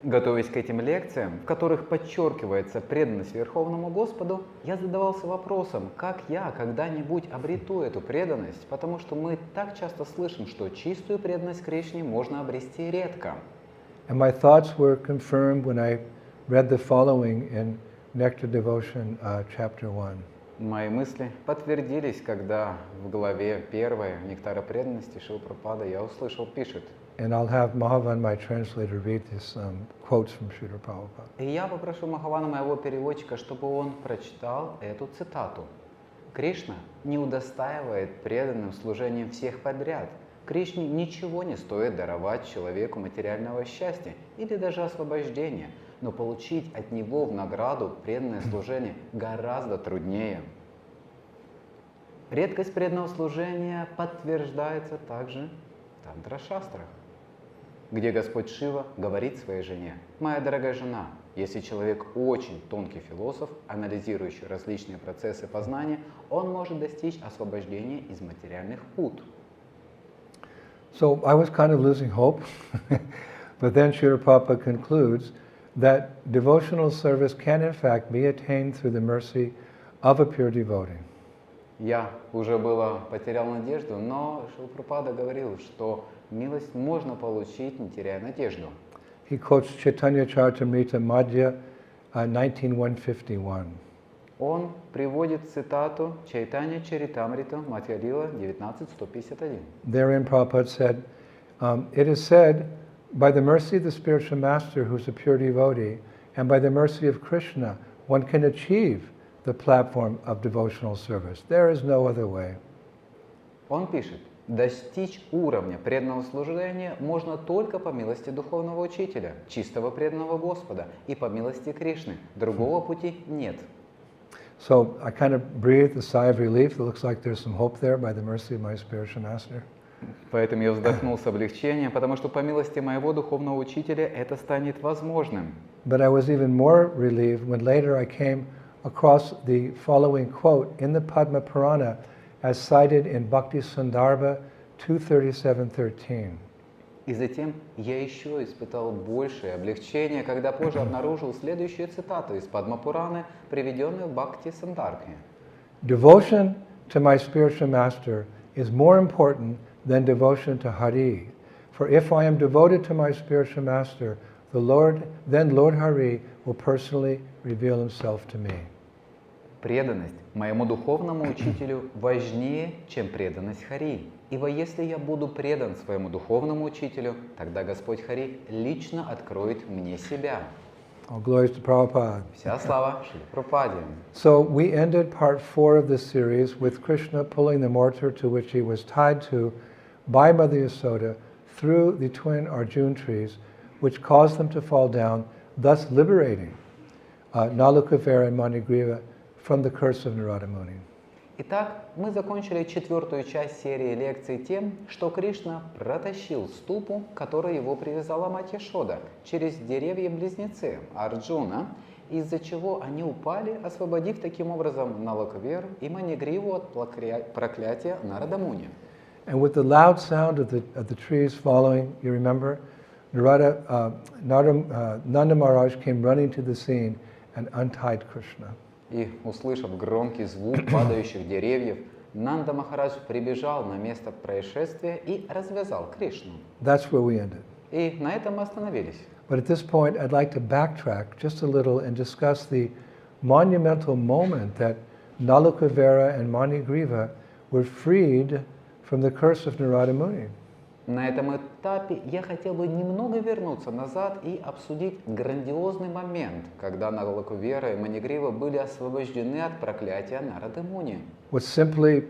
Готовясь к этим лекциям, в которых подчеркивается преданность Верховному Господу, я задавался вопросом, как я когда-нибудь обрету эту преданность, потому что мы так часто слышим, что чистую преданность Кришне можно обрести редко. And my thoughts were confirmed when I read the following in Nectar Devotion, chapter 1. Мои мысли подтвердились, когда в главе 1 «Нектара преданности» Шрилы Прабхупады я услышал, пишет. And I'll have Mahavan, my translator, read these quotes from Шрилы Прабхупады. И я попрошу Махавана, моего переводчика, чтобы он прочитал эту цитату. Кришна не удостаивает преданным служением всех подряд. Кришне ничего не стоит даровать человеку материального счастья или даже освобождения, но получить от него в награду преданное служение гораздо труднее. Редкость преданного служения подтверждается также в тантра-шастрах, где Господь Шива говорит своей жене: «Моя дорогая жена, если человек очень тонкий философ, анализирующий различные процессы познания, он может достичь освобождения из материальных пут». So I was kind of losing hope, but then Srila Prabhupada concludes that devotional service can in fact be attained through the mercy of a pure devotee. Я уже было потерял надежду, но Шрила Прабхупада говорил, что милость можно получить, не теряя надежду. He quotes Chaitanya Charitamrita Madhya 19:151. Он приводит цитату Чайтанья Чаритамрита Мадхья-лила 19.151. Therein Prabhupada said, it is said, by the mercy of the spiritual master who is a pure devotee, and by the mercy of Krishna, one can achieve the platform of devotional service. There is no other way. Он пишет: достичь уровня преданного служения можно только по милости духовного учителя, чистого преданного Господа, и по милости Кришны. Другого пути нет. So I kind of breathed a sigh of relief. It looks like there's some hope there by the mercy of my spiritual master. Поэтому я вздохнул с облегчением, потому что по милости моего духовного учителя это станет возможным. But I was even more relieved when later I came across the following quote in the Padma Purana as cited in Bhakti Sandarbha 237.13. И затем я еще испытал большее облегчение, когда позже обнаружил следующую цитату из Падма-пураны, приведенную в Бхакти Сандарбхе. Devotion to my spiritual master is more important than devotion to Hari. For if I am devoted to my spiritual master, then Lord Hari will personally reveal himself to me. Преданность моему духовному учителю важнее, чем преданность Хари. Ибо если я буду предан своему духовному учителю, тогда Господь Хари лично откроет мне себя. All glories to Prabhupada. Вся слава Шриле Прабхупаде. So we ended part 4 of this series with Krishna pulling the mortar to which he was tied to by Mother Yasoda through the twin Arjun trees, which caused them to fall down, thus liberating Nalukavera and Manigriva from the curse of Narada Muni. Итак, мы закончили 4-ю часть серии лекций тем, что Кришна протащил ступу, к которой его привязала мать Яшода, через деревья-близнецы Арджуна, из-за чего они упали, освободив таким образом Налакаверу и Манигриву от проклятия Нарада Муни. And with the loud sound of the trees falling, you remember, Nanda Maharaj came running to the scene and untied Krishna. И, услышав громкий звук падающих деревьев, Нанда Махарадж прибежал на место происшествия и развязал Кришну. That's where we ended. И на этом мы остановились. But at this point, I'd like to backtrack just a little and discuss the monumental moment that Nalukavera and Manigriva were freed from the curse of Narada Muni. На этом этапе я хотел бы немного вернуться назад и обсудить грандиозный момент, когда Налакавера и Манигрива были освобождены от проклятия Нарады Муни. Was simply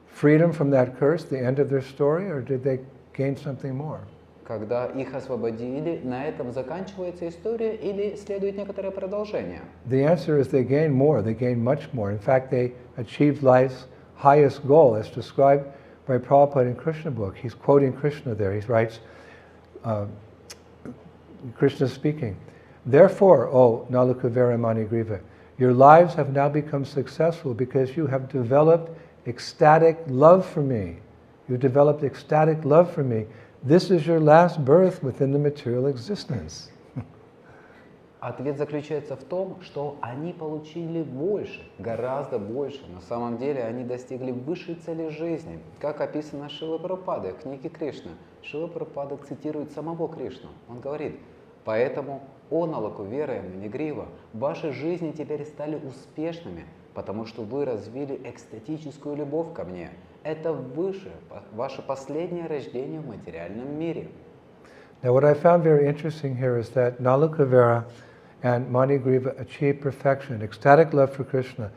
freedom from that curse the end of their story, or did they gain something more? Когда их освободили, на этом заканчивается история или следует некоторое продолжение? The answer is they gained more. They gained much more. In fact, they achieved life's highest goal, as described by Prabhupada in Krishna book. He's quoting Krishna there. He writes, Krishna speaking, "Therefore, O Nalukavera Manigriva, your lives have now become successful because you have developed ecstatic love for me. You've developed ecstatic love for me. This is your last birth within the material existence." Ответ заключается в том, что они получили больше, гораздо больше. На самом деле они достигли высшей цели жизни, как описано Шрилой Прабхупадой в книге Кришна. Шрила Прабхупада цитирует самого Кришну. Он говорит: «Поэтому, о Налакувера и Манигрива, ваши жизни теперь стали успешными, потому что вы развили экстатическую любовь ко мне. Это выше, ваше последнее рождение в материальном мире». Now what I found very interesting here is that Nalakuvera and Manigriva achieved perfection, ecstatic love for Krishna,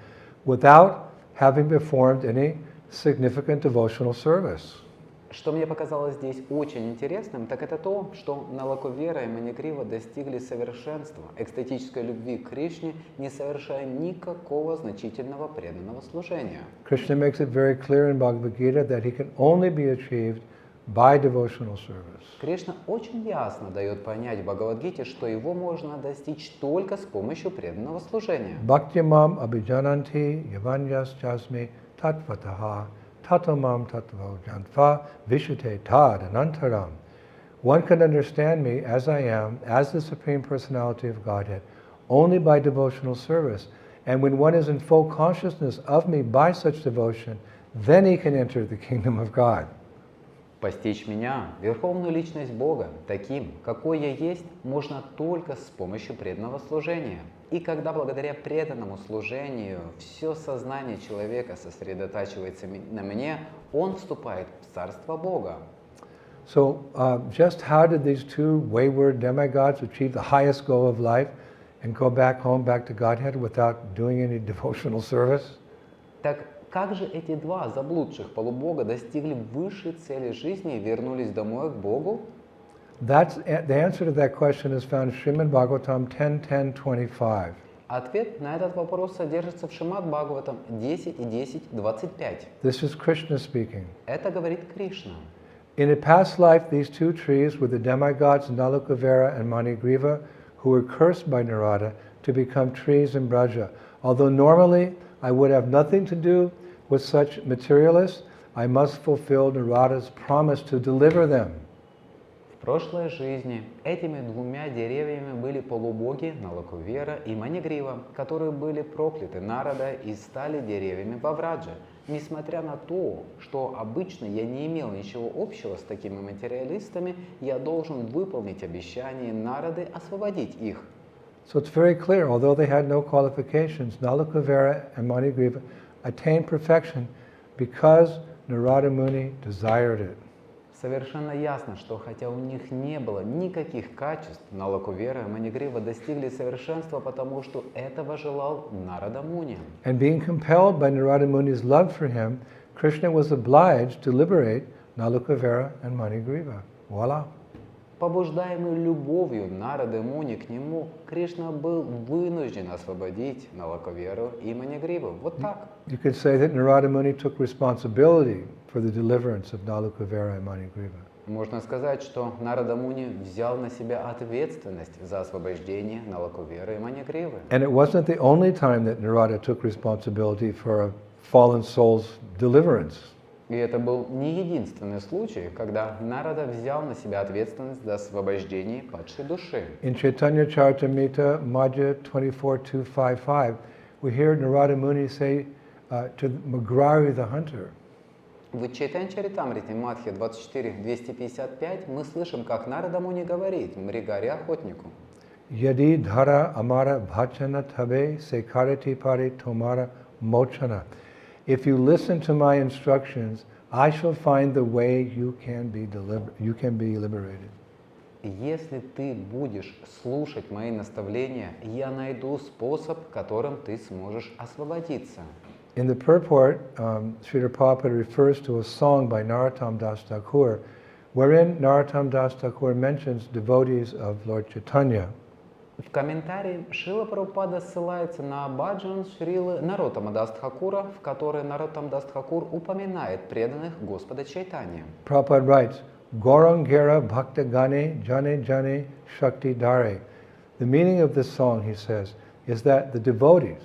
without having performed any significant devotional service. Что мне показалось здесь очень интересным, так это то, что Налакувера и Манигрива достигли совершенства экстатической любви к Кришне, не совершая никакого значительного преданного служения. Krishna makes it very clear in Bhagavad Gita that he can only be achieved by devotional service. Кришна очень ясно дает понять в Бхагавад-гите, что его можно достичь только с помощью преданного служения. Bhaktimam abhijananti yavanyas jasmi tatvataha tatamam tatva janfa vishate tad anantaram. One can understand me as I am, as the Supreme Personality of Godhead, only by devotional service. And when one is in full consciousness of me by such devotion, then he can enter the kingdom of God. Постичь меня, Верховную Личность Бога, таким, какой я есть, можно только с помощью преданного служения. И когда благодаря преданному служению все сознание человека сосредотачивается на мне, он вступает в Царство Бога. So just how did these two wayward demigods achieve the highest goal of life and go back home, back to Godhead without doing any devotional service? Так как же эти два заблудших полубога достигли высшей цели жизни и вернулись домой к Богу? The answer to that question is found in Srimad Bhagavatam 10.10.25. Ответ на этот вопрос содержится в Шримад Бхагаватам 10 и 10.25. This is Krishna speaking. Это говорит Кришна. In a past life, these two trees were the demigods Nalakuvera and Manigriva, who were cursed by Narada to become trees in Braja. Although normally I would have nothing to do with such materialists, I must fulfill Narada's promise to deliver them. В прошлой жизни этими двумя деревьями были полубоги Налакувера и Манигрива, которые были прокляты Нарада и стали деревьями во Врадже. Несмотря на то, что обычно я не имел ничего общего с такими материалистами, я должен выполнить обещание Нарады освободить их. So it's very clear, although they had no qualifications, Nalakuvera and Manigriva attained perfection because Narada Muni desired it. Совершенно ясно, что хотя у них не было никаких качеств, Налакувера и Манигрива достигли совершенства, потому что этого желал Нарада Муни. And being compelled by Narada Muni's love for him, Krishna was obliged to liberate Nalakuvera and Manigriva. Voila. Побуждаемый любовью Нарады Муни к нему, Кришна был вынужден освободить Налакуверу и Манигриву. Вот так. You could say that Narada Muni took responsibility for the deliverance of Nalakuvera and Manigriva. Можно сказать, что Нарада Муни взял на себя ответственность за освобождение Налакуверы и Манигривы. And it wasn't the only time that Narada took responsibility for a fallen soul's deliverance. И это был не единственный случай, когда Нарада взял на себя ответственность за освобождение падшей души. In Chaitanya Charitamrita, Madhya 24.255, we hear Narada Muni say to Magrari the hunter, В Чайтанья Чаритамрите Мадхья 24.255 мы слышим, как Нарада Муни говорит Мригаре охотнику: Yadi dhara amara bhajana tabe sekarati pari tomara mochana. If you listen to my instructions, I shall find the way you can be liberated. Если ты будешь слушать мои наставления, я найду способ, которым ты сможешь освободиться. In the purport, Srila Prabhupada refers to a song by Narottam Das Thakur, wherein Narottam Das Thakur mentions devotees of Lord Chaitanya. В комментарии Шрила Прабхупада ссылается на баджан Шрилы Нароттама Дас Тхакура, в которой Нароттам Дас Тхакур упоминает преданных Господа Чайтанья. Prabhupada writes, Gorangera Bhakta Gane Jane Jane Shakti Dare. The meaning of this song, he says, is that the devotees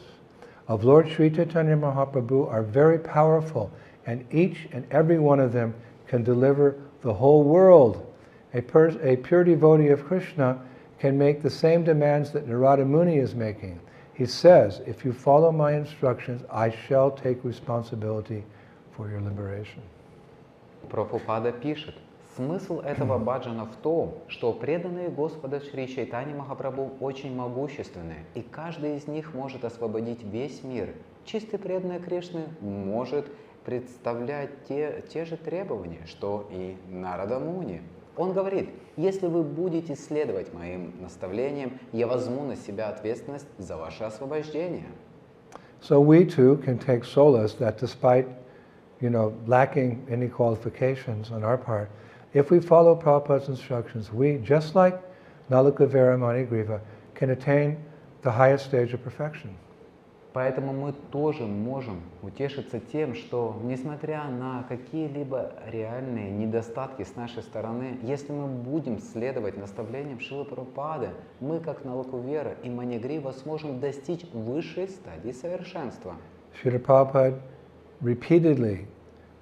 of Lord Sri Chaitanya Mahaprabhu are very powerful, and each and every one of them can deliver the whole world. A pure devotee of Krishna can make the same demands that Narada Muni is making. He says, if you follow my instructions, I shall take responsibility for your liberation. Прабхупада пишет, смысл этого баджана в том, что преданные Господа Шри Чайтаньи Махапрабху очень могущественны, и каждый из них может освободить весь мир. Чистый преданный Кришны может представлять те же требования, что и Нарада Муни. Он говорит, если вы будете следовать моим наставлениям, я возьму на себя ответственность за ваше освобождение. So we too can take solace that despite, lacking any qualifications on our part, if we follow Prabhupada's instructions, we, just like Nalakavera Manigriva, can attain the highest stage of perfection. Поэтому мы тоже можем утешиться тем, что, несмотря на какие-либо реальные недостатки с нашей стороны, если мы будем следовать наставлениям Шрилы Прабхупады, мы, как Налакувера и Манигрива, сможем достичь высшей стадии совершенства. Srila Prabhupada repeatedly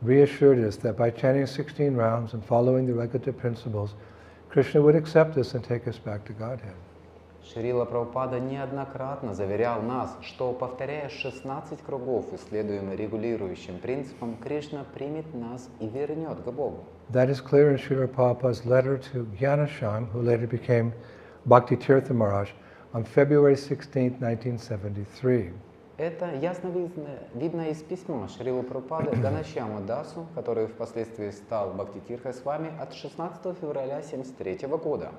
reassured us that by chanting 16 rounds and following the regulative principles, Krishna would accept us and take us back to Godhead. Шрила Прабхупада неоднократно заверял нас, что, повторяя 16 кругов, исследуемым регулирующим принципом, Кришна примет нас и вернет к Богу. That is clear in Srila Prabhupada's letter to Gyanasham, who later became Bhakti Tirtha Maharaj, on February 16, 1973. Это ясно видно из письма Шрилы Прабхупады Ганашьяму Дасу, который впоследствии стал Бхакти Тиртха Свами от 16 февраля 1973 года.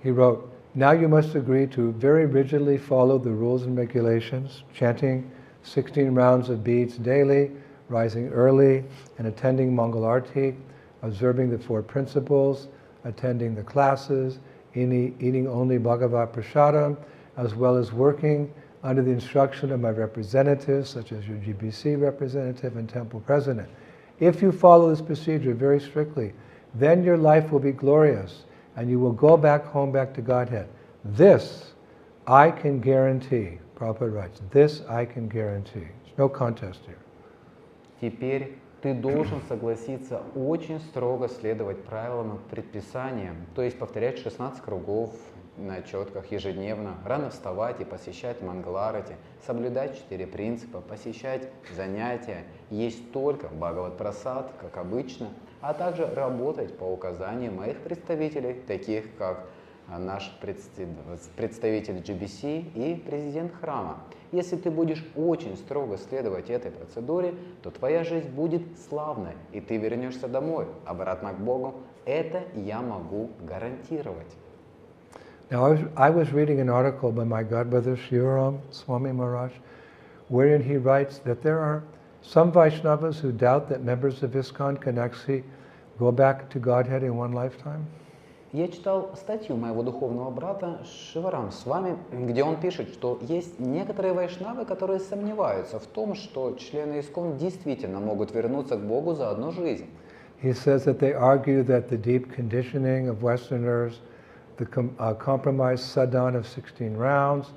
He wrote, now you must agree to very rigidly follow the rules and regulations, chanting 16 rounds of beads daily, rising early, and attending Mangal Arti, observing the 4 principles, attending the classes, eating only Bhagavat Prasadam, as well as working under the instruction of my representatives, such as your GBC representative and temple president. If you follow this procedure very strictly, then your life will be glorious, and you will go back home, back to Godhead. This I can guarantee. Prabhupada writes, this I can guarantee. There's no contest here. Теперь ты должен согласиться очень строго следовать правилам и предписаниям, то есть повторять 16 кругов на четках ежедневно, рано вставать и посещать Мангаларати, соблюдать 4 принципа, посещать занятия, есть только Бхагават Прасад, как обычно, а также работать по указаниям моих представителей, таких как наш представитель GBC и президент храма. Если ты будешь очень строго следовать этой процедуре, то твоя жизнь будет славной, и ты вернешься домой, обратно к Богу. Это я могу гарантировать. Now, I was reading an article by my godbrother Shivaram Swami Maharaj, wherein he writes that there are some Vaishnavas who doubt that members of ISKCON can actually go back to Godhead in one lifetime. Я читал статью моего духовного брата Шиварам Свами, где он пишет, что есть некоторые вайшнавы, которые сомневаются в том, что члены ИСККОН действительно могут вернуться к Богу за одну жизнь. He says that they argue that the deep conditioning of Westerners, the compromised sadhana of 16 rounds,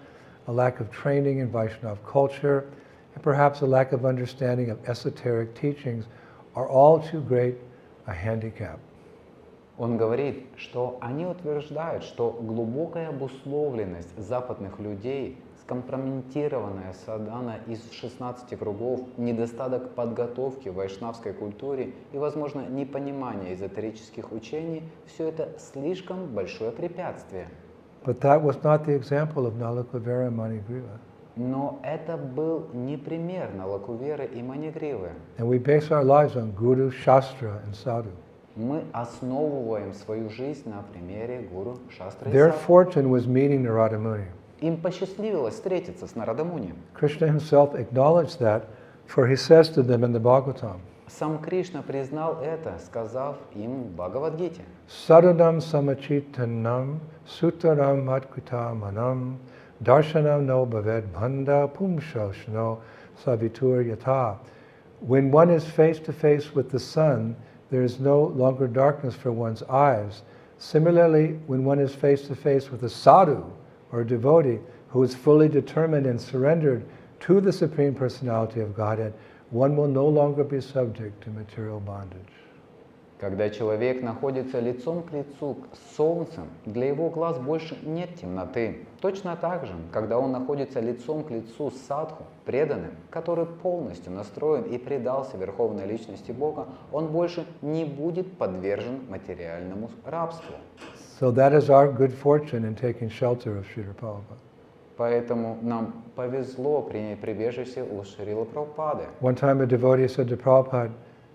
a lack of training in Vaishnava culture, and perhaps a lack of understanding of esoteric teachings are all too great a handicap. Он говорит, что они утверждают, что глубокая обусловленность западных людей, скомпрометированная садхана из 16 кругов, недостаток подготовки в вайшнавской культуре и, возможно, непонимание эзотерических учений – все это слишком большое препятствие. But that was not the example of Nalakavera and Manigriva. Но это был не пример Налакуверы и Манигривы. And we base our lives on Guru, Shastra, and Sadhu. Мы основываем свою жизнь на примере Гуру, Шастры и Their Садху. fortune was meeting Narada Muni. Им посчастливилось встретиться с Нарадамуни. Krishna himself acknowledged that, for he says to them in the Bhagavatam, Сам Кришна признал это, сказав им в Бхагавад-гите. Sadhanam samachitanam sutaram matkita manam darshanam no bhaved bhanda pumshashno savitur yata. When one is face to face with the sun, there is no longer darkness for one's eyes. Similarly, when one is face to face with a sadhu or a devotee who is fully determined and surrendered to the Supreme Personality of Godhead, one will no longer be subject to material bondage. Когда человек находится лицом к лицу с солнцем, для его глаз больше нет темноты. Точно так же, когда он находится лицом к лицу с садху, преданным, который полностью настроен и предался Верховной Личности Бога, он больше не будет подвержен материальному рабству. So that is our good fortune in taking shelter of Srila Prabhupada. Поэтому нам повезло принять прибежище у Шрилы Прабхупады. One time a devotee said to Prabhupada,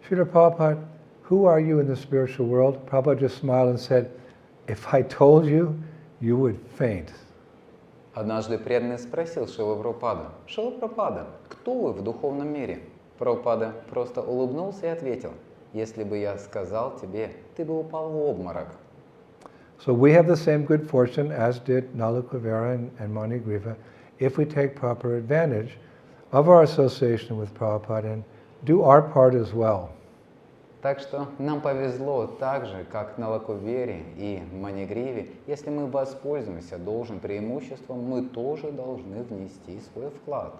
Srila Prabhupada, who are you in the spiritual world? Prabhupada just smiled and said, if I told you, you would faint. Однажды преданный спросил Шрилу Прабхупаду: «Шрила Прабхупада, кто вы в духовном мире?» Прабхупада просто улыбнулся и ответил: «Если бы я сказал тебе, ты бы упал в обморок». So we have the same good fortune as did Nalakuvera and Manigriva if we take proper advantage of our association with Prabhupada and do our part as well. Так что нам повезло так же, как на Лакувере и Манигриве. Если мы воспользуемся должным преимуществом, мы тоже должны внести свой вклад.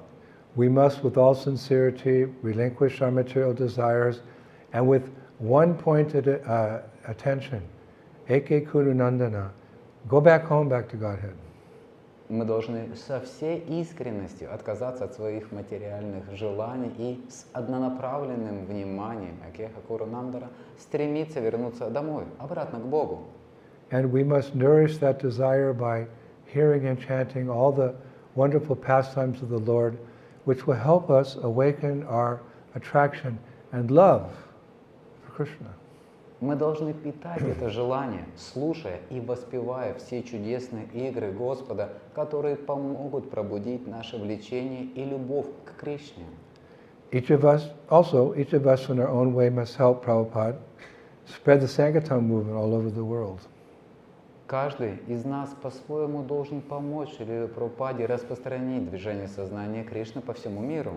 We must, with all sincerity, relinquish our material desires and with one-pointed attention, Eke Kuru Nandana, go back home, back to Godhead. Мы должны со всей искренностью отказаться от своих материальных желаний и с однонаправленным вниманием Акеха Куру Нандара стремиться вернуться домой, обратно к Богу. And we must nourish that desire by hearing and chanting all the wonderful pastimes of the Lord, which will help us awaken our attraction and love for Krishna. Мы должны питать это желание, слушая и воспевая все чудесные игры Господа, которые помогут пробудить наше влечение и любовь к Кришне. Each of us in our own way must help Prabhupada spread the Sankirtan movement all over the world. Каждый из нас по-своему должен помочь Шриле Прабхупаде распространить движение сознания Кришны по всему миру.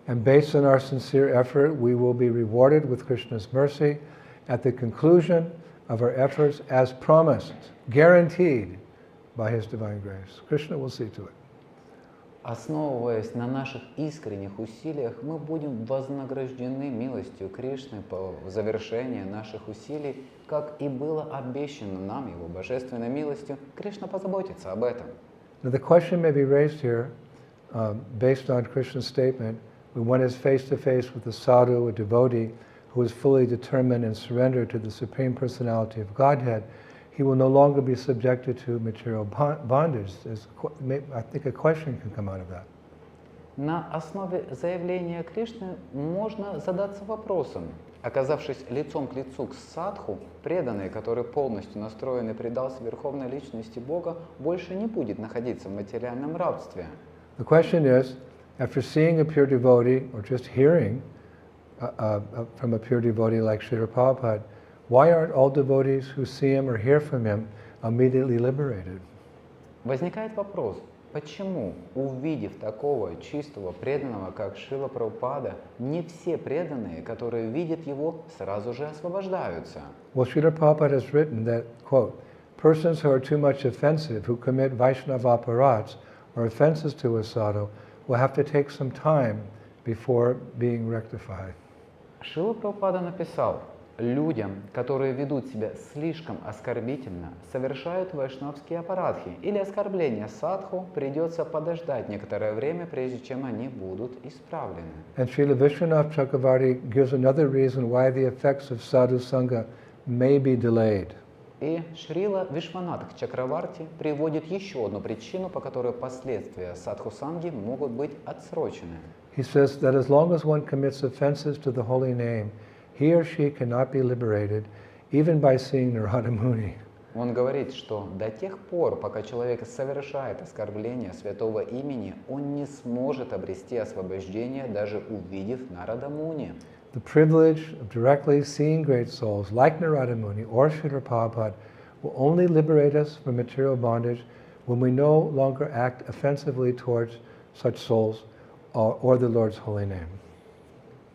And based on our sincere effort, we will be rewarded with Krishna's mercy at the conclusion of our efforts as promised, guaranteed by His divine grace. Krishna will see to it. Основываясь на наших искренних усилиях, мы будем вознаграждены милостью Кришны по завершении наших усилий, как и было обещано нам Его божественной милостью. Кришна позаботится об этом. Now the question may be raised here, based on Krishna's statement, when one is face to face with a sadhu, a devotee, who is fully determined and surrendered to the Supreme Personality of Godhead, he will no longer be subjected to material bondage. I think a question can come out of that. На основе заявления Кришны можно задаться вопросом. Оказавшись лицом к лицу к садху, преданный, который полностью настроен и предался Верховной Личности Бога, больше не будет находиться в материальном рабстве. The question is, after seeing a pure devotee or just hearing from a pure devotee like Srila Prabhupada, why aren't all devotees who see him or hear from him immediately liberated? Возникает вопрос, почему, увидев такого чистого преданного, как Шрила Прабхупада, не все преданные, которые видят его, сразу же освобождаются? Well, Srila Prabhupada has written that, quote, persons who are too much offensive, who commit Vaishnava aparats or offenses to a sadhu, will have to take some time before being rectified. Шрила Прабхупада написал: людям, которые ведут себя слишком оскорбительно, совершают вайшнавские апарадхи или оскорбления садху, придется подождать некоторое время, прежде чем они будут исправлены. And Srila Vishwanath Chakravarti gives another reason why the effects of sadhu sangha may be delayed. И Шрила Вишванатх Чакраварти приводит еще одну причину, по которой последствия садху-санги могут быть отсрочены. He says that as long as one commits offenses to the holy name, he or she cannot be liberated, even by seeing Narada Muni. Он говорит, что до тех пор, пока человек совершает оскорбление святого имени, он не сможет обрести освобождение, даже увидев Нарада Муни. The privilege of directly seeing great souls like Narada Muni or Srila Prabhupada will only liberate us from material bondage when we no longer act offensively towards such souls or the Lord's holy name.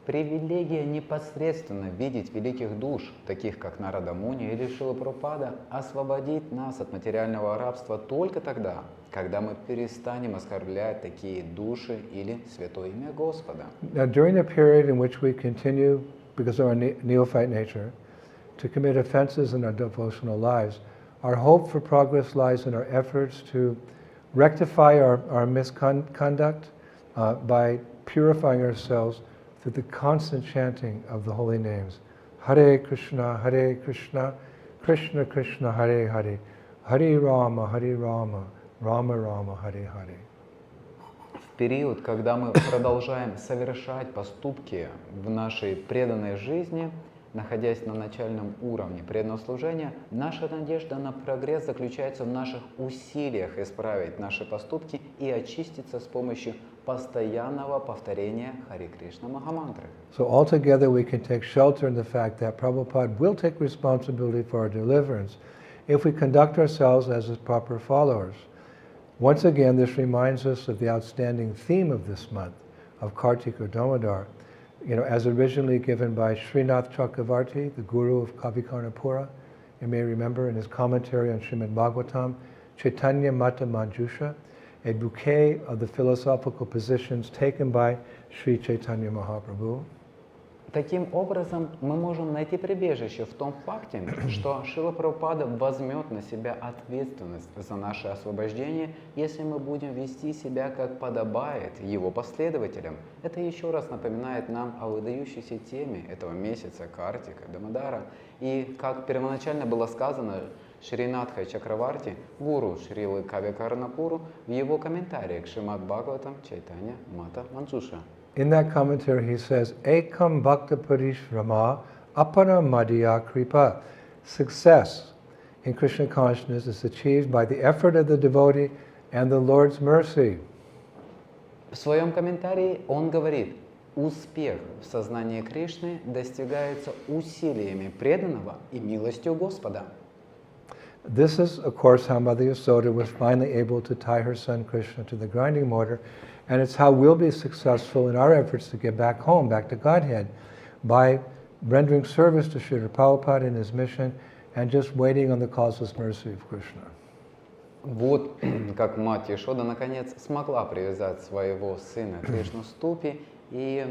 Привилегия непосредственно видеть великих душ, таких как Нарада Муни или Шрила Прабхупада, освободит нас от материального рабства только тогда, когда мы перестанем оскорблять такие души или святое имя Господа. Now, during the period in which we continue, because of our neophyte nature, to commit offenses in our devotional lives. Our hope for progress lies in our efforts to rectify our misconduct by purifying ourselves through the constant chanting of the holy names. Hare Krishna, Krishna Krishna, Hare Hare, Hare Rama, Rama Rama, Hare Hare. В период, когда мы продолжаем совершать поступки в нашей преданной жизни, находясь на начальном уровне преданного служения, наша надежда на прогресс заключается в наших усилиях исправить наши поступки и очиститься с помощью постоянного повторения Хари Кришна Махамантры. So altogether we can take shelter in the fact that Prabhupada will take responsibility for our deliverance if we conduct ourselves as his proper followers. Once again, this reminds us of the outstanding theme of this month, of Kartik or Damodar, as originally given by Srinath Chakravarti, the guru of Kavikarnapura. You may remember in his commentary on Srimad Bhagavatam, Chaitanya Mata Manjusha, a bouquet of the philosophical positions taken by Sri Chaitanya Mahaprabhu. Таким образом, мы можем найти прибежище в том факте, что Шрила Прабхупада возьмет на себя ответственность за наше освобождение, если мы будем вести себя как подобает его последователям. Это еще раз напоминает нам о выдающейся теме этого месяца Картика, Дамодара. И как первоначально было сказано Шринатхой Чакраварти, гуру Шрилы Кавикарнапуру, в его комментарии к Шримад Бхагаватам Чайтанья Мата Манджуша. In that commentary he says, Ekam Bhakta Parishrama Apara Madhya Kripa. Success in Krishna consciousness is achieved by the effort of the devotee and the Lord's mercy. В своем комментарии он говорит, успех в сознании Кришны достигается усилиями преданного и милостью Господа. This is, of course, how Mother Yasoda was finally able to tie her son Krishna to the grinding mortar, and it's how we'll be successful in our efforts to get back home, back to Godhead, by rendering service to Srila Prabhupada in his mission and just waiting on the causeless mercy of Krishna. Вот как мать Яшода наконец смогла привязать своего сына к Кришну ступе, и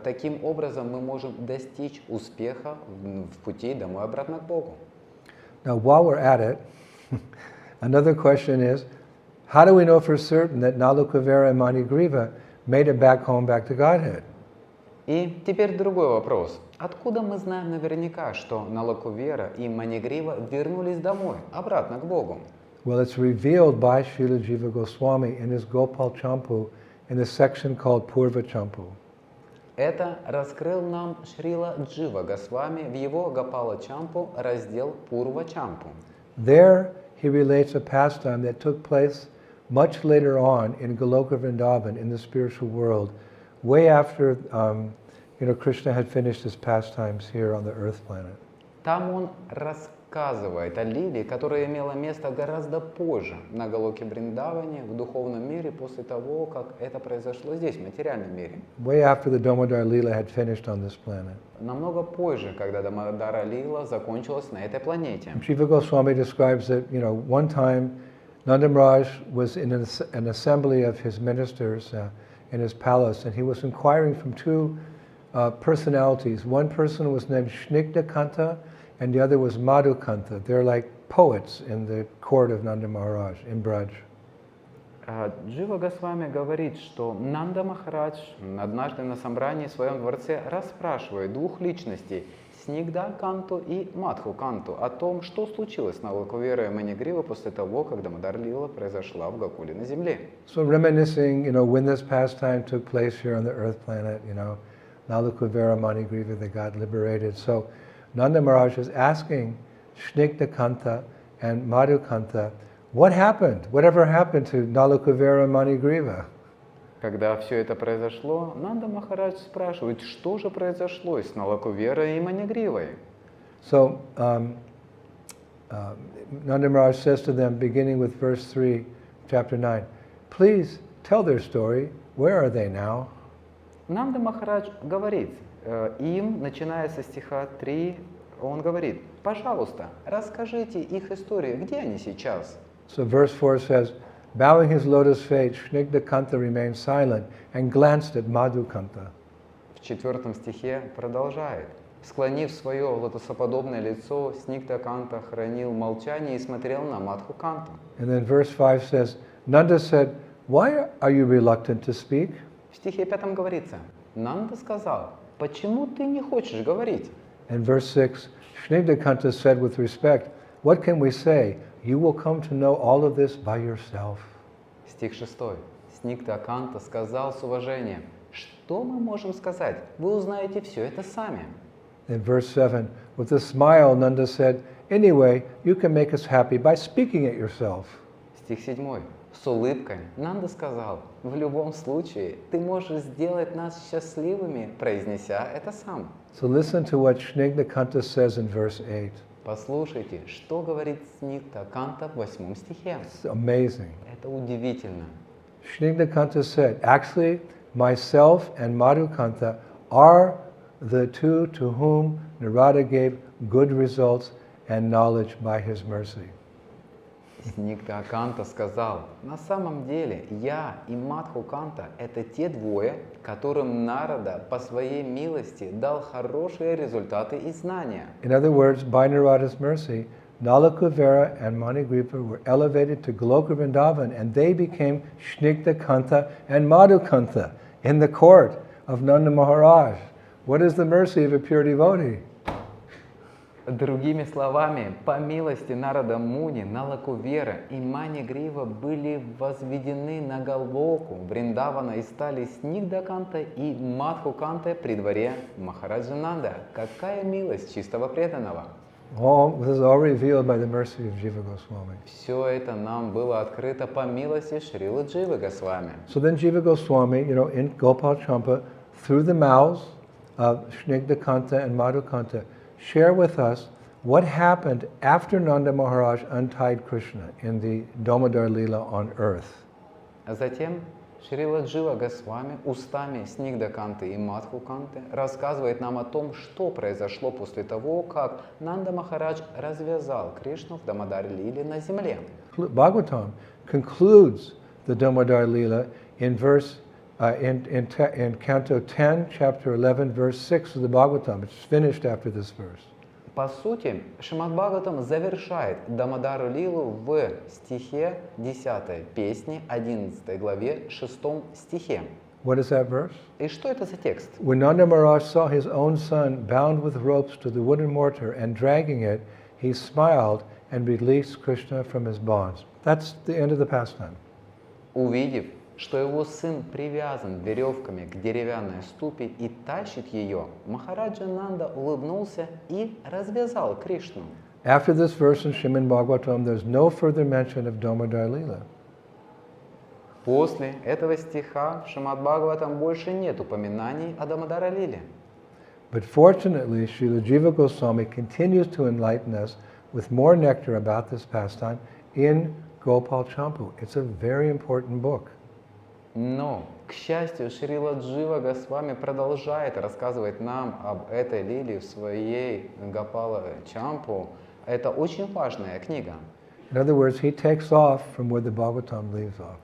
таким образом мы можем достичь успеха в пути домой обратно к Богу. Now, while we're at it, another question is, how do we know for certain that Nalukavera and Manigriva made it back home, back to Godhead? И теперь другой вопрос. Откуда мы знаем наверняка, что Налакувера и Манигрива вернулись домой, обратно к Богу? Well, it's revealed by Srila Jiva Goswami in his Gopal Champu in the section called Purva Champu. Это раскрыл нам Шрила Джива Госвами в его Гопала Чампу, раздел Пурва Чампу. There he relates a pastime that took place much later on in Goloka Vrindavan, in the spiritual world, way after Krishna had finished his pastimes here on the earth planet. Там он рассказывает о лиле, которая имела место гораздо позже на Галоке Вриндаване, в духовном мире, после того, как это произошло здесь, в материальном мире. Way after the Damodar Lila had finished on this planet. Намного позже, когда Дамодара Лила закончилась на этой планете. Jiva Goswami describes that, one time Nanda Maharaj was in an assembly of his ministers in his palace, and he was inquiring from two personalities. One person was named Snigdha Kanta, and the other was Madhu Kanta. They're like poets in the court of Nanda Maharaj in Braj. Джива Госвами говорит, что Нанда Махарадж однажды на собрании в своем дворце расспрашивает двух личностей, Снигда Канту и Мадху Канту, о том, что случилось на Налакувера и Манигрива после того, как Дамодар Лила произошла в Гокуле на земле. So reminiscing, when this pastime took place here on the earth planet, Nalakuvera, Manigriva, they got liberated. So Nanda Maharaj is asking Snigdha Kanta and Madhu Kanta, what happened? Whatever happened to Nalakuvera and Manigriva? Когда все это произошло, Нанда Махарадж спрашивает, что же произошло с Налакуверой и Манигривой. So Nanda Maharaj says to them, beginning with verse 3, chapter 9, please tell their story. Where are they now? Нанда Махарадж говорит им, начиная со стиха 3, он говорит, пожалуйста, расскажите их историю, где они сейчас? So verse 4 says, bowing his lotus feet, Snigdha Kanta remained silent and glanced at Madhu Kanta. В 4 стихе продолжает. Склонив свое лотосоподобное лицо, Снигдха-канта хранил молчание и смотрел на Мадху-канту. And then verse 5 says, Nanda said, "Why are you reluctant to speak?" В стихе 5 говорится, Нанда сказал, почему ты не хочешь говорить? And verse 6, Snigdha-kanta said with respect, "What can we say? You will come to know all of this by yourself." Стих 6. Снигдха-канта сказал с уважением, что мы можем сказать? Вы узнаете все это сами. In verse 7, with a smile, Nanda said, "Anyway, you can make us happy by speaking it yourself." Стих 7. С улыбкой Нанда сказал, в любом случае, ты можешь сделать нас счастливыми, произнеся это сам. So listen to what Snigdha-kanta says in verse 8. Послушайте, что говорит Снигдха-канта в 8 стихе. It's amazing. Это удивительно. Snigdha-kanta said, "Actually, myself and Madhu-kanta are the two to whom Narada gave good results and knowledge by his mercy." Снигдха-канта сказал, на самом деле я и Мадху-канта – это те двое, которым Нарада по своей милости дал хорошие результаты и знания. In other words, by Narada's mercy, Nalakuvera and Manigripa were elevated to Goloka Vrindavan and they became Snigdha-kanta and Madhu-kanta in the court of Nanda Maharaj. What is the mercy of a pure devotee? Другими словами, по милости Нарада Муни, Налакувера и Манигрива были возведены на Галоку Вриндавана и стали Снигдха-канта и Мадху-канта при дворе Махараджа Нанда. Какая милость чистого преданного! This is all revealed by the mercy of Jiva Goswami. Все это нам было открыто по милости Шрилы Дживы Госвами. So then Jiva Goswami, in Gopal Champa, through the mouths of Snigdha-kanta and Madhu-kanta, share with us what happened after Nanda Maharaj untied Krishna in the Damodar Leela on earth. А затем Шрила Джива Госвами устами Снигдха-канты и Мадху-канты рассказывает нам о том, что произошло после того, как Нанда Махарадж развязал Кришну в Дамодар-лиле на земле. Bhagavatam concludes the Damodar Leela in Canto 10, Chapter 11, verse 6 of the Bhagavatam. It's finished after this verse. По сути, Шримад Бхагаватам завершает Дамодару Лилу в стихе 10 песни, 11 главе, 6 стихе. What is that verse? И что это за текст? When Nanda Maharaj saw his own son bound with ropes to the wooden mortar and dragging it, he smiled and released Krishna from his bonds. That's the end of the pastime. Увидев, что его сын привязан веревками к деревянной ступе и тащит ее, Махараджа Нанда улыбнулся и развязал Кришну. After this verse in Srimad Bhagavatam, there's no further mention of Damodar Leela. После этого стиха в Шримад Бхагаватам больше нет упоминаний о Дамодара Лиле. But fortunately, Srila Jiva Goswami continues to enlighten us with more nectar about this pastime in Gopal Champu. It's a very important book. Но, к счастью, Шрила Джива Госвами продолжает рассказывать нам об этой лиле в своей Гопала-чампу. Это очень важная книга. In other words, he takes off from where the Bhagavatam leaves off.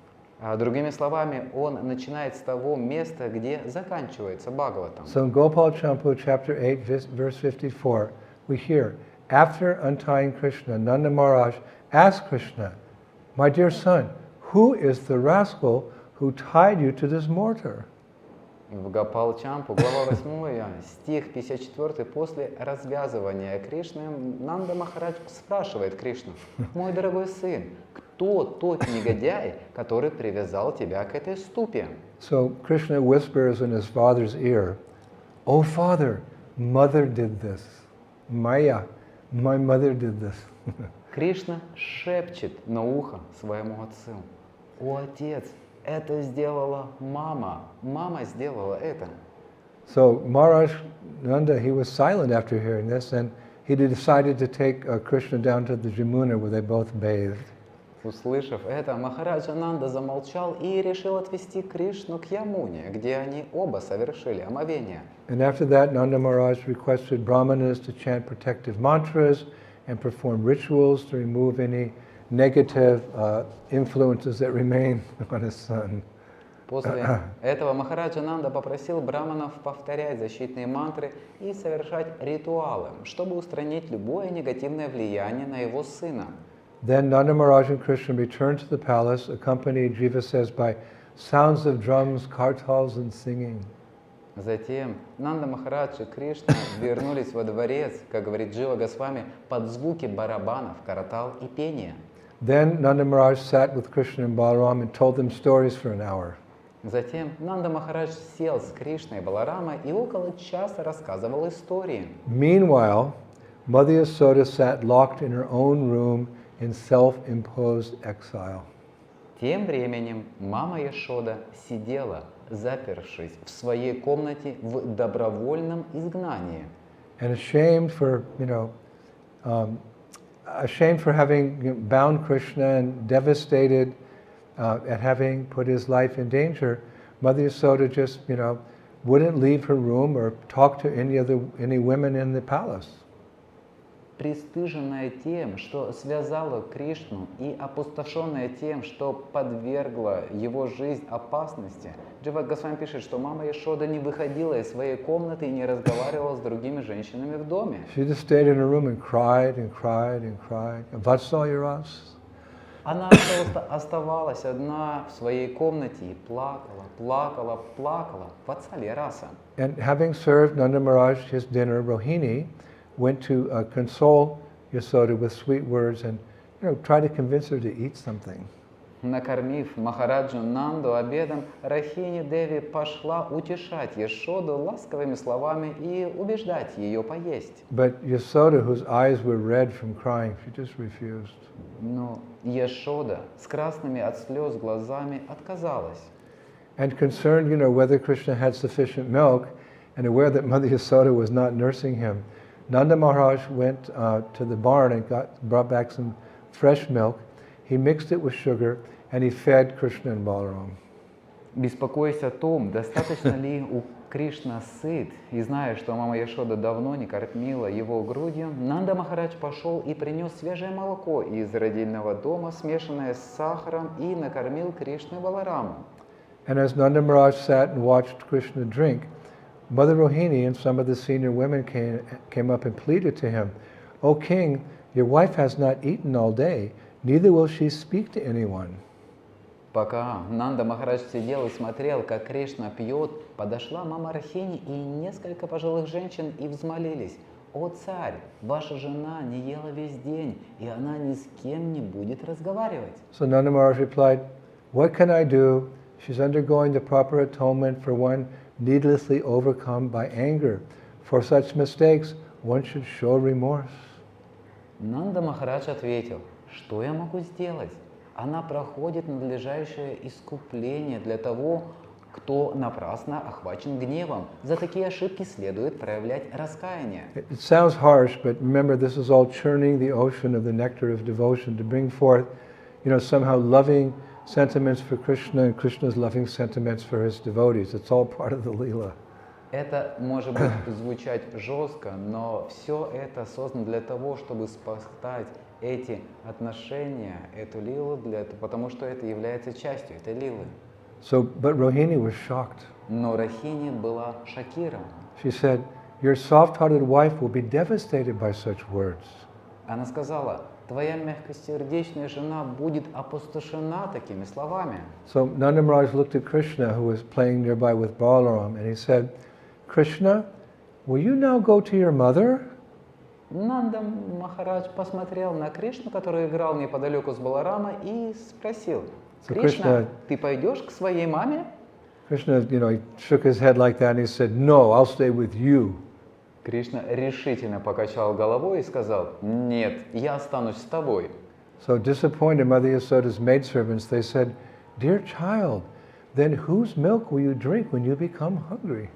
Другими словами, он начинает с того места, где заканчивается Бхагаватам. So in Gopal Champu, chapter 8, verse 54, we hear, after untying Krishna, Nanda Maharaj asked Krishna, "My dear son, who is the rascal who tied you to this mortar?" В Гопал-чампу, глава 8, стих 54, после развязывания Кришны, Нанда Махарадж спрашивает Кришну: «Мой дорогой сын, кто тот негодяй, который привязал тебя к этой ступе?» So Krishna whispers in his father's ear, "Oh father, mother did this. Maya, my mother did this." Кришна шепчет на ухо своему отцу: «О отец, это сделала мама. Мама сделала это». So Maharaj Nanda, he was silent after hearing this, and he decided to take Krishna down to the Jamuna where they both bathed. Услышав это, Махараджа Нанда замолчал и решил отвести Кришну к Ямуне, где они оба совершили омовение. And after that, Nanda Maharaj requested brahmanas to chant protective mantras and perform rituals to remove any negative influences that remain on his son. После этого Махараджа Нанда попросил браманов повторять защитные мантры и совершать ритуалы, чтобы устранить любое негативное влияние на его сына. Then Nanda Maharaj and Krishna returned to the palace, accompanied, Jiva says, by sounds of drums, kartals, and singing. Затем Нанда Махарадж и Кришна вернулись во дворец, как говорит Джива Госвами, под звуки барабанов, каратал и пения. Then Nanda Maharaj sat with Krishna and Balaram and told them stories for an hour. Затем Нанда Махарадж сел с Кришной и Баларамой и около часа рассказывал истории. Meanwhile, Mother Yasoda sat locked in her own room in self-imposed exile. Тем временем мама Яшода сидела, запершись в своей комнате в добровольном изгнании. And ashamed for having bound Krishna and devastated at having put his life in danger, Mother Yasoda just, wouldn't leave her room or talk to any women in the palace. Пристыженная тем, что связала Кришну, и опустошенная тем, что подвергла его жизнь опасности, Джива Госвами пишет, что мама Яшода не выходила из своей комнаты и не разговаривала с другими женщинами в доме. She just stayed in her room and cried and cried and cried. Vatsalya. Она просто оставалась одна в своей комнате и плакала, плакала, плакала. Ватсалья раса. And having served Nanda Maharaj his dinner, Rohini went to console Yasoda with sweet words and try to convince her to eat something. Накормив Махараджу Нанду обедом, Рахини Деви пошла утешать Яшоду ласковыми словами и убеждать ее поесть. But Yasoda, whose eyes were red from crying, she just refused. Но Яшода с красными от слез глазами отказалась. And concerned, whether Krishna had sufficient milk, and aware that Mother Yasoda was not nursing him, Nanda Maharaj went to the barn and brought back some fresh milk. He mixed it with sugar and he fed Krishna and Balaram. Беспокоясь о том, достаточно ли у Кришна сыт, и зная, что мама Яшода давно не кормила его грудью, Нанда Махарадж пошел и принес свежее молоко из родильного дома, смешанное с сахаром, и накормил Кришну и Балараму. And as Nanda Maharaj sat and watched Krishna drink, Mother Rohini and some of the senior women came up and pleaded to him, "O king, your wife has not eaten all day, neither will she speak to anyone." Пока Нанда Махарадж сидел и смотрел, как Кришна пьет, подошла мама Рахини и несколько пожилых женщин и взмолились: «О царь, ваша жена не ела весь день, и она ни с кем не будет разговаривать». So Nanda Maharaj replied, "What can I do? She's undergoing the proper atonement for one needlessly overcome by anger. For such mistakes, one should show remorse." Нанда Махарадж ответил: «Что я могу сделать? Она проходит надлежащее искупление для того, кто напрасно охвачен гневом. За такие ошибки следует проявлять раскаяние». It sounds harsh, but remember, this is all churning the ocean of the nectar of devotion to bring forth, somehow loving sentiments for Krishna and Krishna's loving sentiments for his devotees. It's all part of the Leela. Это может быть звучать жестко, но все это создано для того, чтобы спасать эти отношения, эту лилу, потому что это является частью этой лилы. But Rohini was shocked. Но Рахини была шокирована. She said, "Your soft-hearted wife will be devastated by such words." Она сказала: «Твоя мягкосердечная жена будет опустошена такими словами». So Nanda Maharaj looked at Krishna, who was playing nearby with Balaram, and he said, "Krishna, will you now go to your mother?" Нанда Махарадж посмотрел на Кришну, который играл неподалеку с Баларамой, и спросил: «Кришна, ты пойдешь к своей маме?» Krishna, he shook his head like that, and he said, "No, I'll stay with you." Кришна решительно покачал головой и сказал: «Нет, я останусь с тобой». So disappointed, Mother Yasoda's maidservants, they said, "Dear child, then whose milk will you drink when you become hungry?"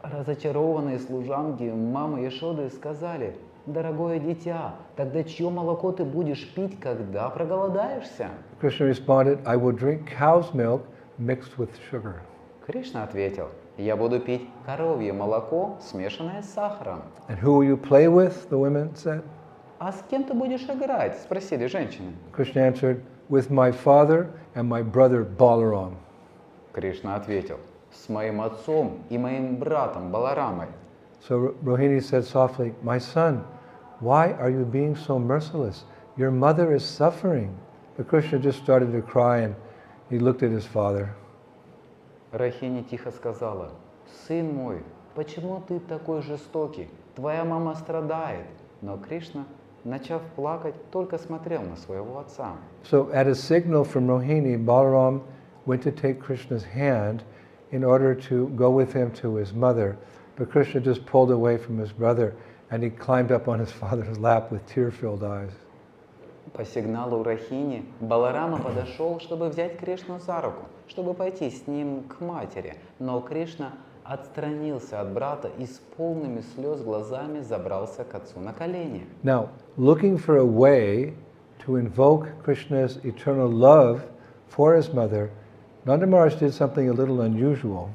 Разочарованные служанки мамы Яшоды сказали: «Дорогое дитя, тогда чье молоко ты будешь пить, когда проголодаешься?» Krishna responded, "I will drink cow's milk mixed with sugar." Кришна ответил: «Я буду пить коровье молоко, смешанное с сахаром». And who will you play with? The women said. «А с кем ты будешь играть?» – спросили женщины. Krishna answered, "With my father and my brother Balaram." Кришна ответил: с моим отцом и моим братом Баларамой. So Rohini said softly, "My son, why are you being so merciless? Your mother is suffering." But Krishna just started to cry and he looked at his father. Рахини тихо сказала: сын мой, почему ты такой жестокий? Твоя мама страдает. Но Кришна, начав плакать, только смотрел на своего отца. So at a signal from Rohini, Balaram went to take Krishna's hand in order to go with him to his mother. But Krishna just pulled away from his brother and he climbed up on his father's lap with tear-filled eyes. По сигналу Рахини Баларама подошел, чтобы взять Кришну за руку, чтобы пойти с ним к матери. Но Кришна отстранился от брата и с полными слез глазами забрался к отцу на колени. Now, looking for a way to invoke Krishna's eternal love for his mother, Nanda Maharaj did something a little unusual.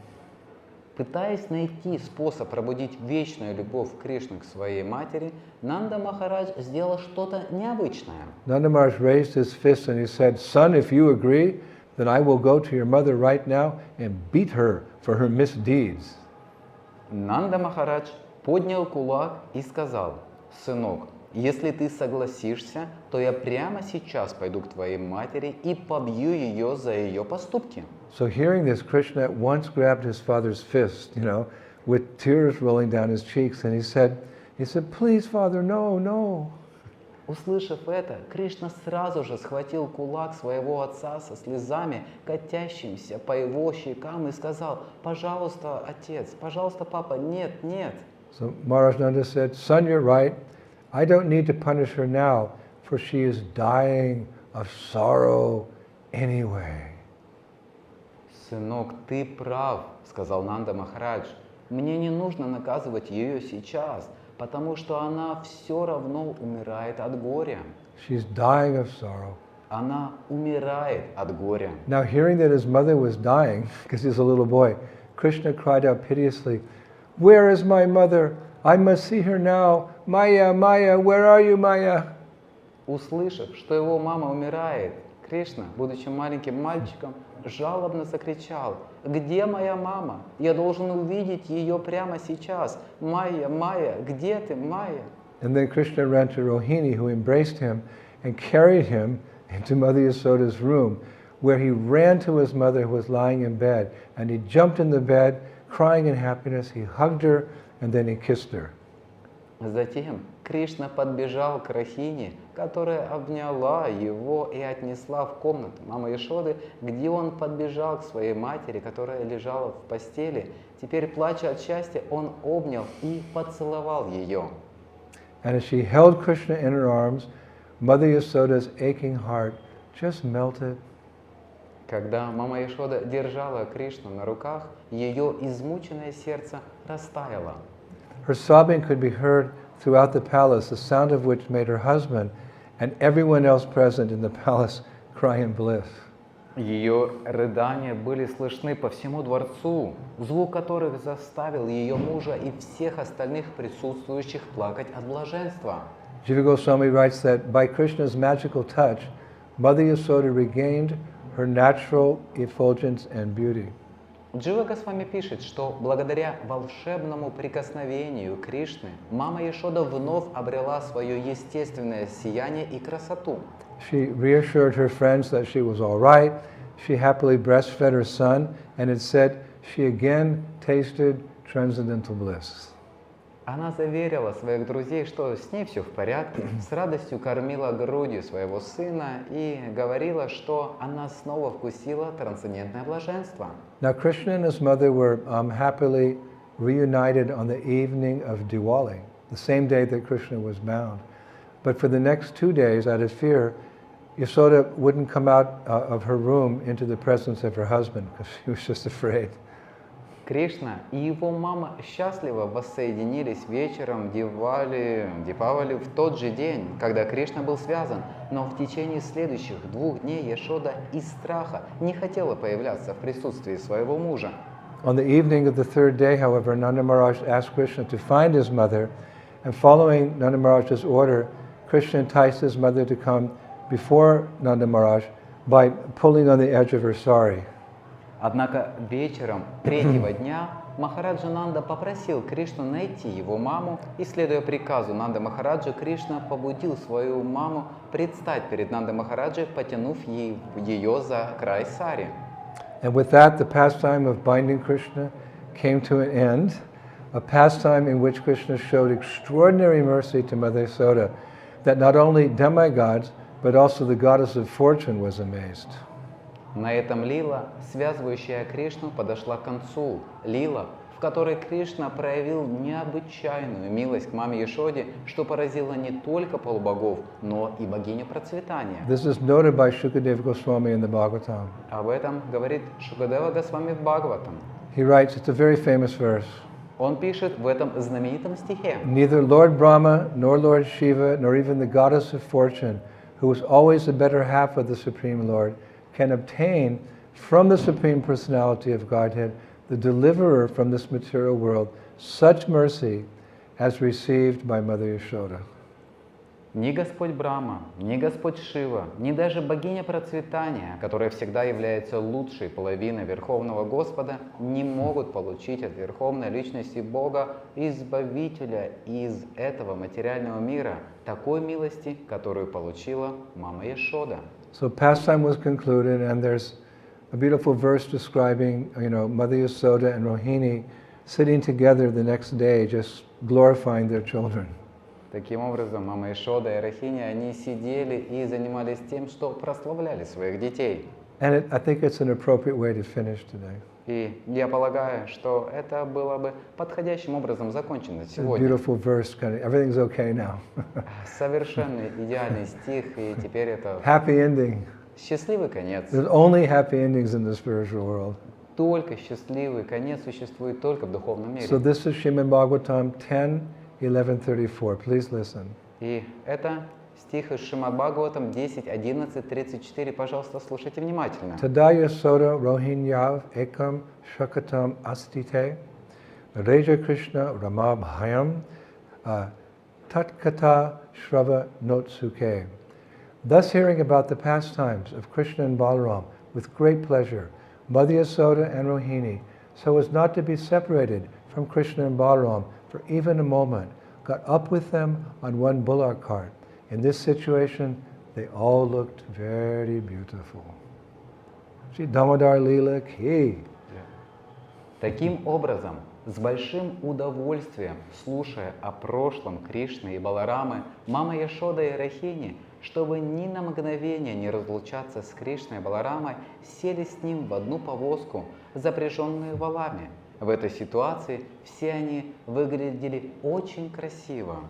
Пытаясь найти способ пробудить вечную любовь Кришны к своей матери, Нанда Махарадж сделал что-то необычное. Nanda Maharaj raised his fist and he said, "Son, if you agree, then I will go to your mother right now and beat her for her misdeeds." Нанда Махарадж поднял кулак и сказал: сынок, если ты согласишься, то я прямо сейчас пойду к твоей матери и побью ее за ее поступки. So hearing this, Krishna at once grabbed his father's fist, with tears rolling down his cheeks, and he said, "Please, father, no, no." Услышав это, Кришна сразу же схватил кулак своего отца со слезами, катящимся по его щекам, и сказал: пожалуйста, отец, пожалуйста, папа, нет, нет. So Maharaj Nanda said, "Son, you're right. I don't need to punish her now, for she is dying of sorrow anyway." Сынок, ты прав, сказал Нанда Махарадж. Мне не нужно наказывать ее сейчас, потому что она все равно умирает от горя. She's dying of sorrow. Она умирает от горя. Now, hearing that his mother was dying, because he's a little boy, Krishna cried out piteously, "Where is my mother? I must see her now. Maya, Maya, where are you, Maya?" Услышав, что его мама умирает, Кришна, будучи маленьким мальчиком, жалобно закричал: «Где моя мама? Я должен увидеть ее прямо сейчас. Майя, Майя, где ты, Майя?» And then Krishna ran to Rohini, who embraced him and carried him into Mother Yasoda's room, where he ran to his mother who was lying in bed. And he jumped in the bed, crying in happiness. He hugged her and then he kissed her. Затем Кришна подбежал к Рахине, которая обняла его и отнесла в комнату мамы Яшоды, где он подбежал к своей матери, которая лежала в постели. Теперь, плача от счастья, он обнял и поцеловал ее. And as she held Krishna in her arms, Mother Yasoda's aching heart just melted. Когда мама Яшода держала Кришну на руках, ее измученное сердце растаяло. Her sobbing could be heard throughout the palace, the sound of which made her husband and everyone else present in the palace cry in bliss. Ее рыдания были слышны по всему дворцу, звук которых заставил ее мужа и всех остальных присутствующих плакать от блаженства. Jiva Goswami writes that by Krishna's magical touch, Mother Yasoda regained her natural effulgence and beauty. Джива Госвами пишет, что благодаря волшебному прикосновению Кришны мама Яшода вновь обрела свое естественное сияние и красоту. She reassured her friends that she was all right. She happily breastfed her son, and it said she again tasted transcendental bliss. Она заверила своих друзей, что с ней все в порядке, с радостью кормила грудью своего сына и говорила, что она снова вкусила трансцендентное блаженство. Now Krishna and his mother were happily reunited on the evening of Diwali, the same day that Krishna was bound. But for the next 2 days, out of fear, Yasoda wouldn't come out of her room into the presence of her husband because she was just afraid. Кришна и его мама счастливо воссоединились вечером Дипавали в тот же день, когда Кришна был связан, но в течение следующих 2 дней Яшода из страха не хотела появляться в присутствии своего мужа. On the evening of the 3rd day, however, Nanda Maharaj asked Krishna to find his mother, and following Nanda Maharaj's order, Krishna enticed his mother to come before Nanda Maharaj by pulling on the edge of her sari. Однако вечером третьего дня Махараджа Нанда попросил Кришну найти его маму, и, следуя приказу Нанды Махараджи, Кришна побудил свою маму предстать перед Нандой Махараджей, потянув ее за край сари. And with that, the pastime of binding Krishna came to an end, a pastime in which Krishna showed extraordinary mercy to Mother Yasoda, that not only demigods, but also the goddess of fortune was amazed. На этом лила, связывающая Кришну, подошла к концу. Лила, в которой Кришна проявил необычайную милость к маме Яшоде, что поразило не только полубогов, но и богиню процветания. This is noted by Shukadeva Goswami in the Bhagavatam. Об этом говорит Шукадева Госвами в Бхагаватам. He writes, it's a very famous verse. Он пишет в этом знаменитом стихе: Neither Lord Brahma, nor Lord Shiva, nor even the goddess of fortune, who is always the better half of the Supreme Lord, can obtain from the Supreme Personality of Godhead, the deliverer from this material world, such mercy as received by Mother Yashoda. Ни Господь Брахма, ни Господь Шива, ни даже богиня процветания, которая всегда является лучшей половиной Верховного Господа, не могут получить от Верховной Личности Бога, Избавителя из этого материального мира, такой милости, которую получила мама Яшода. So pastime was concluded, and there's a beautiful verse describing, Mother Yasoda and Rohini sitting together the next day, just glorifying their children. Таким образом, мама Яшода и Рахини, они сидели и занимались тем, что прославляли своих детей. And I think it's an appropriate way to finish today. И я полагаю, что это было бы подходящим образом закончено It's a сегодня. beautiful verse, everything's okay now. Совершенно идеальный стих, и теперь это Happy ending. счастливый конец. There's only happy endings in the spiritual world. Только счастливый конец существует только в духовном мире. So this is Srimad Bhagavatam 10:11:34. Please listen. И это стих из Шримад Бхагаватам 10:11:34. Пожалуйста, слушайте внимательно. Tada Yasoda Rohinyav ekam shakatam astite Reja Krishna Ramabhayam tatkata shrava notsuke. Thus hearing about the pastimes of Krishna and Balaram with great pleasure, Mother Yasoda and Rohini, so as not to be separated from Krishna and Balaram for even a moment, got up with them on one bullock cart. In this situation, they all looked very beautiful. Shri Damodar Leela Ki. Таким образом, с большим удовольствием, слушая о прошлом Кришны и Баларамы, мама Яшода и Рахини, чтобы ни на мгновение не разлучаться с Кришной и Баларамой, сели с ним в одну повозку, запряженную валами. В этой ситуации все они выглядели очень красиво.